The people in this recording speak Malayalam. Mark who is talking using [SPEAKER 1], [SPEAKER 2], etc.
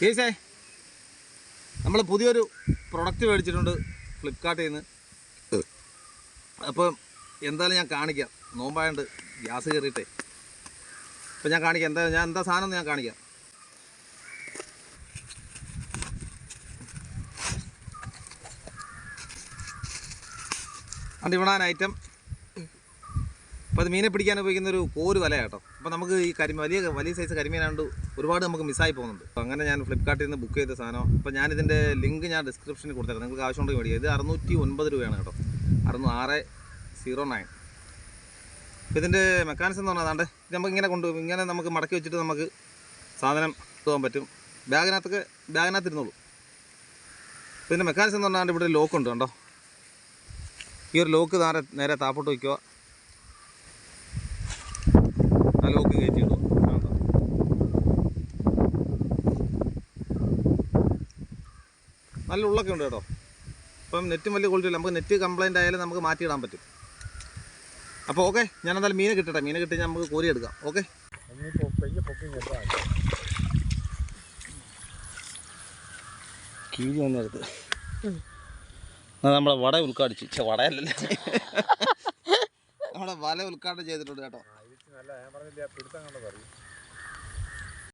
[SPEAKER 1] കേസേ നമ്മൾ പുതിയൊരു പ്രൊഡക്റ്റ് മേടിച്ചിട്ടുണ്ട് ഫ്ലിപ്കാർട്ടിൽ നിന്ന്. അപ്പം എന്തായാലും ഞാൻ കാണിക്കാം. നോമ്പായതുകൊണ്ട് ഗ്യാസ് കയറിയിട്ടേ. അപ്പം ഞാൻ കാണിക്കാം എന്താ സാധനം ഞാൻ കാണിക്കാം. അത് ഇവിടെ ഐറ്റം. അപ്പോൾ അത് മീനെ പിടിക്കാൻ ഉപയോഗിക്കുന്ന ഒരു കോര് വല കേട്ടോ. അപ്പോൾ നമുക്ക് ഈ വലിയ സൈസ് കരിമീനാണ്ട് ഒരുപാട് നമുക്ക് മിസ്സായി പോകുന്നുണ്ട്. അപ്പോൾ അങ്ങനെ ഞാൻ ഫ്ലിപ്കാർട്ടിൽ നിന്ന് ബുക്ക് ചെയ്ത സാധനം. അപ്പോൾ ഞാനിതിൻ്റെ ലിങ്ക് ഞാൻ ഡിസ്ക്രിപ്ഷനിൽ കൊടുത്തേക്കാം, നിങ്ങൾക്ക് ആവശ്യമുണ്ടെങ്കിൽ മേടിക്കുക. ഇത് 609 രൂപയാണ് കേട്ടോ, 609. അപ്പോൾ ഇതിൻ്റെ മെക്കാനിസം എന്ന് പറഞ്ഞാൽ അതാണ്ട് ഇത് നമുക്ക് ഇങ്ങനെ നമുക്ക് മടക്കി വെച്ചിട്ട് നമുക്ക് സാധനം പോകാൻ പറ്റും. ബാഗിനകത്ത് ഇരുന്നോളൂ. അപ്പോൾ ഇതിൻ്റെ മെക്കാനിസം എന്ന് പറഞ്ഞാൽ ഇവിടെ ലോക്ക് ഉണ്ട് കണ്ടോ. ഈ ഒരു ലോക്ക് നേരെ താപ്പോട്ട് വയ്ക്കുക. ആ ലോക്ക് കയറ്റി ഇടുക. നല്ല ഉള്ളൊക്കെ ഉണ്ട് കേട്ടോ. ഇപ്പം നെറ്റും വലിയ ക്വാളിറ്റി ഇല്ല. നമുക്ക് നെറ്റ് കംപ്ലൈൻ്റ് ആയാലും നമുക്ക് മാറ്റിയിടാൻ പറ്റും. അപ്പോൾ ഓക്കെ, ഞാൻ എന്തായാലും മീനെ കിട്ടട്ടെ. മീനെ കിട്ടി നമുക്ക് കോരി എടുക്കാം. ഓക്കെ, കീഴ് വന്നെടുത്ത് നമ്മളെ വട ഉദ്ഘാടിച്ചു. വടയല്ലല്ലേ, നമ്മുടെ വല ഉദ്ഘാടനം ചെയ്തിട്ടുണ്ട് കേട്ടോ.